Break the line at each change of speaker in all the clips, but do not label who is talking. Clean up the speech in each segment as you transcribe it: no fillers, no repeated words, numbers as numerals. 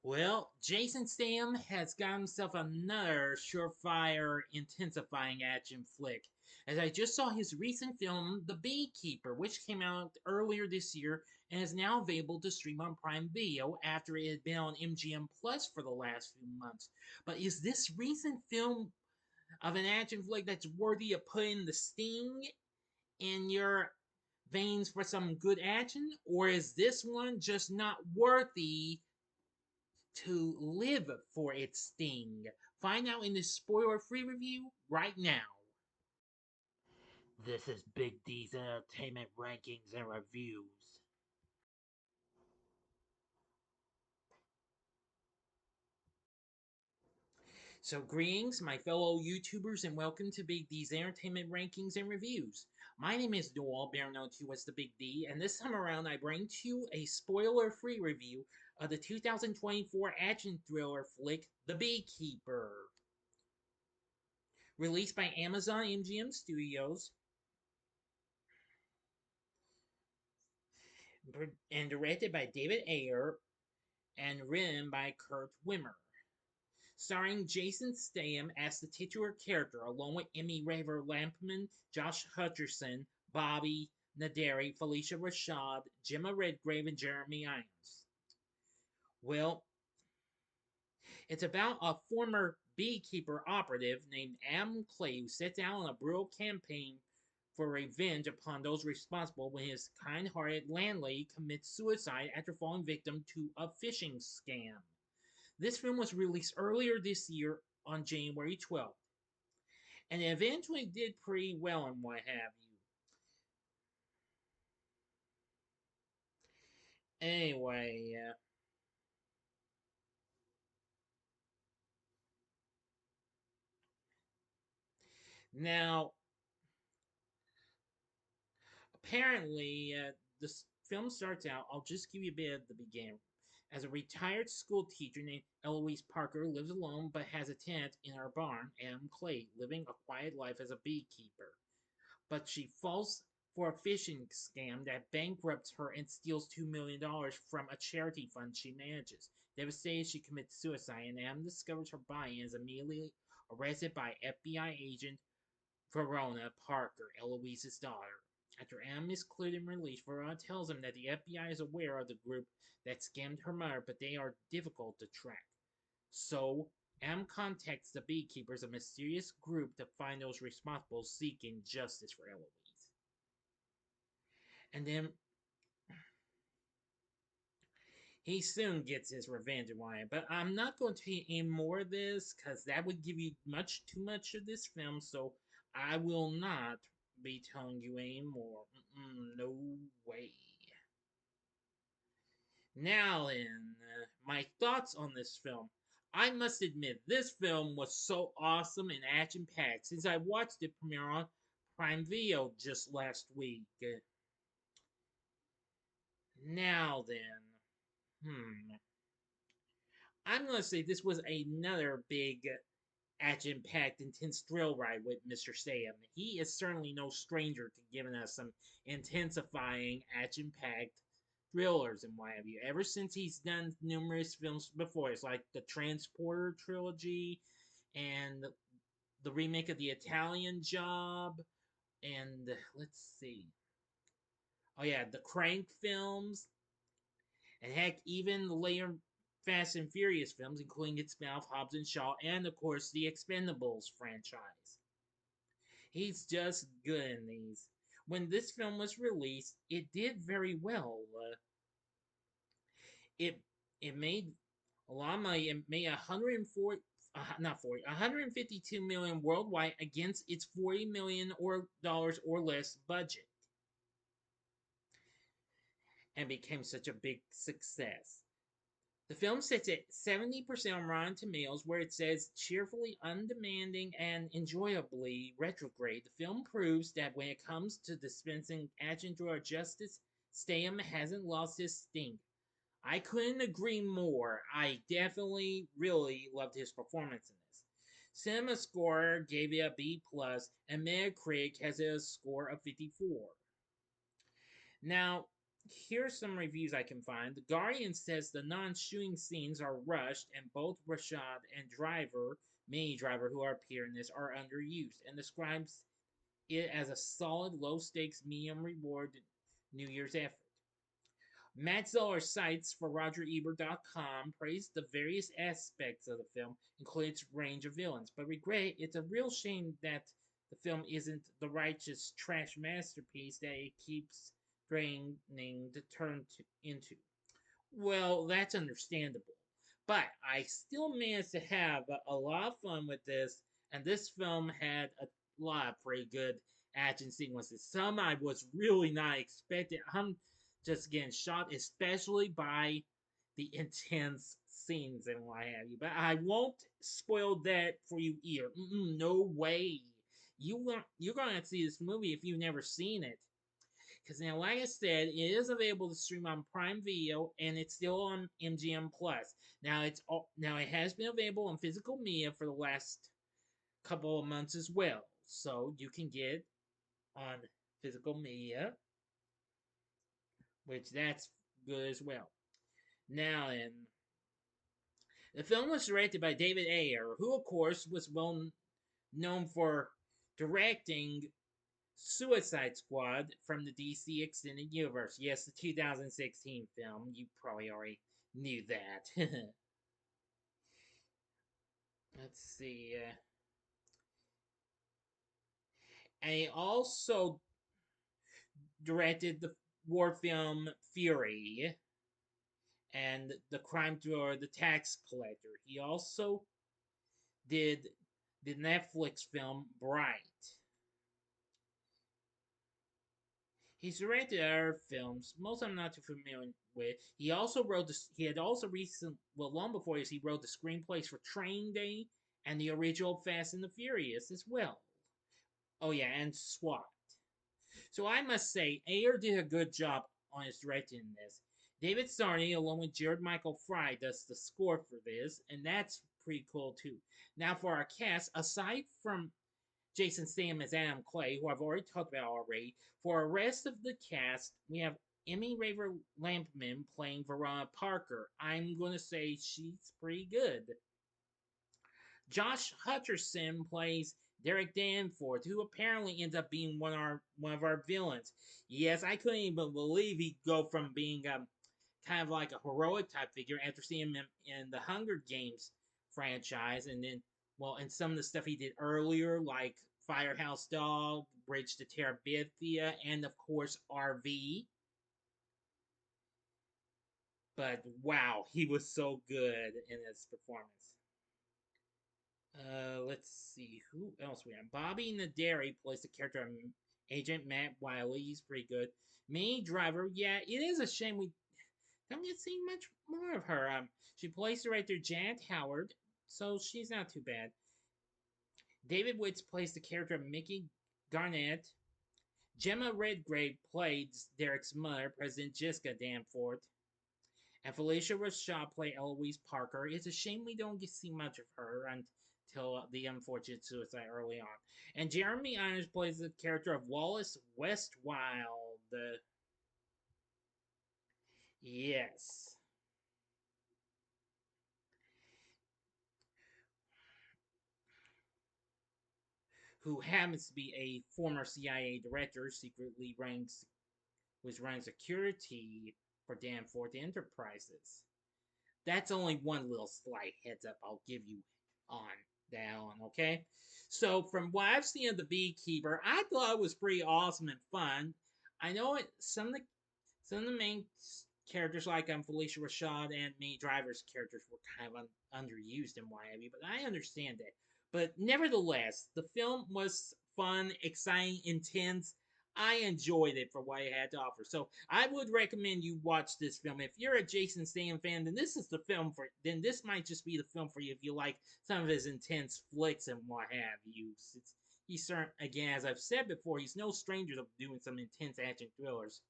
Well, Jason Statham has got himself another surefire, intensifying action flick, as I just saw his recent film, The Beekeeper, which came out earlier this year and is now available to stream on Prime Video after it had been on MGM Plus for the last few months. But is this recent film of an action flick that's worthy of putting the sting in your veins for some good action, or is this one just not worthy to live for its sting? Find out in this spoiler free review right now. This is Big D's Entertainment Rankings and Reviews. So, greetings, my fellow YouTubers, and welcome to Big D's Entertainment Rankings and Reviews. My name is Noel, better known to you as the Big D, and this time around I bring to you a spoiler-free review of the 2024 action thriller flick, The Beekeeper. Released by Amazon MGM Studios, and directed by David Ayer, and written by Kurt Wimmer. Starring Jason Statham as the titular character, along with Emmy Raver-Lampman, Josh Hutcherson, Bobby, Naderi, Phylicia Rashad, Jemma Redgrave, and Jeremy Irons. Well, it's about a former beekeeper operative named Adam Clay who sets out on a brutal campaign for revenge upon those responsible when his kind-hearted landlady commits suicide after falling victim to a phishing scam. This film was released earlier this year on January 12th, and it eventually did pretty well and what have you. Anyway, now apparently this film starts out. I'll just give you a bit at the beginning. As a retired school teacher named Eloise Parker lives alone but has a tenant in her barn, Adam Clay, living a quiet life as a beekeeper. But she falls for a phishing scam that bankrupts her and steals $2 million from a charity fund she manages. Devastated, she commits suicide, and Adam discovers her body and is immediately arrested by FBI agent Verona Parker, Eloise's daughter. After Adam is cleared and released, Verona tells him that the FBI is aware of the group that scammed her mother, but they are difficult to track. So, Adam contacts the Beekeepers, a mysterious group, to find those responsible, seeking justice for Eloise. And then he soon gets his revenge and why. But I'm not going to tell you any more of this because that would give you much too much of this film. So I will not be telling you any more. No way. Now then, my thoughts on this film. I must admit, this film was so awesome and action packed since I watched it premiere on Prime Video just last week. Now then, hmm. I'm going to say this was another big action packed, intense thrill ride with Mr. Statham. He is certainly no stranger to giving us some intensifying, action packed thrillers and what have you. Ever since he's done numerous films before, it's like the Transporter trilogy and the remake of the Italian Job, and let's see. Oh, yeah, the Crank films, and heck, even the later Fast and Furious films, including its spin-off Hobbs and Shaw, and of course the Expendables franchise. He's just good in these. When this film was released, it did very well. It it made a lot of money. It made 104, not 40, 152 million worldwide against its 40 million or dollars or less budget, and became such a big success. The film sits at 70% on Rotten Tomatoes, where it says cheerfully undemanding and enjoyably retrograde. The film proves that when it comes to dispensing action thriller justice, Statham hasn't lost his sting. I couldn't agree more. I definitely really loved his performance in this. Cinema Score gave it a B plus, and Metacritic has a score of 54. Now, Here's some reviews I can find. The Guardian says the non-shooting scenes are rushed, and both Rashad and Minnie Driver, who appear in this, are underused, and describes it as a solid, low-stakes, medium-reward New Year's effort. Matt Zoller cites for RogerEbert.com praised the various aspects of the film, including its range of villains, but regret it's a real shame that the film isn't the righteous trash masterpiece that it keeps draining to turn into. Well, that's understandable. But I still managed to have a lot of fun with this, and this film had a lot of pretty good action sequences. Some I was really not expecting. I'm just getting shocked, especially by the intense scenes and what have you. But I won't spoil that for you either. No way. You're gonna see this movie if you've never seen it. Because now, like I said, it is available to stream on Prime Video, and it's still on MGM Plus. Now it has been available on physical media for the last couple of months as well, so you can get on physical media, which that's good as well. Now then, the film was directed by David Ayer, who of course was well known for directing Suicide Squad from the DC Extended Universe. Yes, the 2016 film. You probably already knew that. Let's see. And he also directed the war film Fury and the crime thriller The Tax Collector. He also did the Netflix film Bright. He's directed other films, most I'm not too familiar with. He also wrote this. He had also long before this, he wrote the screenplays for Training Day and the original Fast and the Furious as well. Oh yeah, and SWAT. So I must say, Ayer did a good job on his directing in this. David Sarney, along with Jared Michael Fry, does the score for this, and that's pretty cool too. Now for our cast, aside from Jason Statham as Adam Clay, who I've already talked about already. For the rest of the cast, we have Emmy Raver-Lampman playing Verona Parker. I'm going to say she's pretty good. Josh Hutcherson plays Derek Danforth, who apparently ends up being one of our villains. Yes, I couldn't even believe he'd go from being kind of like a heroic type figure after seeing him in the Hunger Games franchise, and then and some of the stuff he did earlier, like Firehouse Dog, Bridge to Terabithia, and of course RV. But wow, he was so good in his performance. Let's see who else we have. Bobby Naderi plays the character of Agent Matt Wiley. He's pretty good. Minnie Driver, yeah, it is a shame we don't get to see much more of her. She plays director Janet Howard, so she's not too bad. David Witz plays the character of Mickey Garnett. Jemma Redgrave plays Derek's mother, President Jessica Danforth. And Phylicia Rashad plays Eloise Parker. It's a shame we don't get to see much of her until the unfortunate suicide early on. And Jeremy Irons plays the character of Wallace Westwild. Yes. Who happens to be a former CIA director, secretly was running security for Danforth Enterprises. That's only one little slight heads up I'll give you on that one, okay? So from what I've seen of the Beekeeper, I thought it was pretty awesome and fun. I know some of the main characters like Phylicia Rashad and Minnie Driver's characters were kind of underused and what have you, but I understand that. But nevertheless, the film was fun, exciting, intense. I enjoyed it for what it had to offer. So I would recommend you watch this film. If you're a Jason Statham fan, then this is the film for. Then this might just be the film for you if you like some of his intense flicks and what have you. He's again, as I've said before, he's no stranger to doing some intense action thrillers.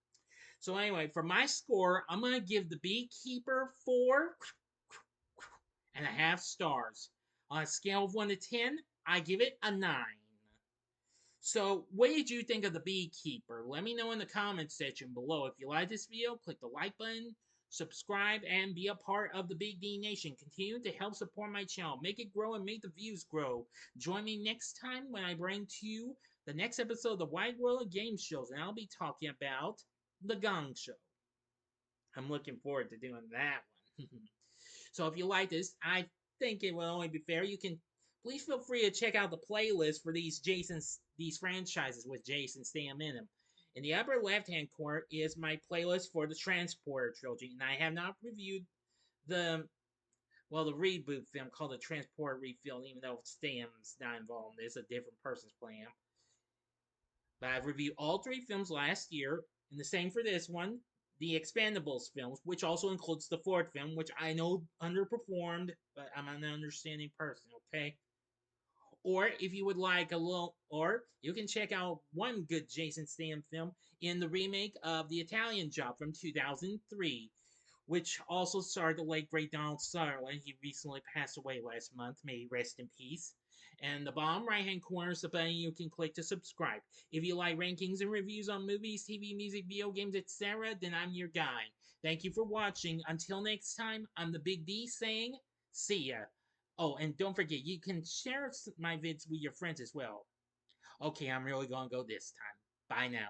So anyway, for my score, I'm gonna give the Beekeeper 4.5 stars. On a scale of 1 to 10, I give it a 9. So, what did you think of the Beekeeper? Let me know in the comments section below. If you like this video, click the like button, subscribe, and be a part of the Big D Nation. Continue to help support my channel. Make it grow and make the views grow. Join me next time when I bring to you the next episode of the Wide World of Game Shows, and I'll be talking about The Gong Show. I'm looking forward to doing that one. So if you like this, I think it will only be fair. You can please feel free to check out the playlist for these franchises with Jason Statham in them. In the upper left-hand corner is my playlist for the Transporter trilogy, and I have not reviewed the the reboot film called the Transporter Refill, even though Statham's not involved. It's a different person's playing him. But I've reviewed all three films last year, and the same for this one. The Expendables films, which also includes the fourth film, which I know underperformed, but I'm an understanding person, okay? Or if you would like a little, or you can check out one good Jason Statham film in the remake of The Italian Job from 2003, which also starred the late great Donald Sutherland. He recently passed away last month. May he rest in peace. And the bottom right hand corner is the button you can click to subscribe. If you like rankings and reviews on movies, TV, music, video games, etc., then I'm your guy. Thank you for watching. Until next time, I'm the Big D saying, see ya. Oh, and don't forget, you can share my vids with your friends as well. Okay, I'm really gonna go this time. Bye now.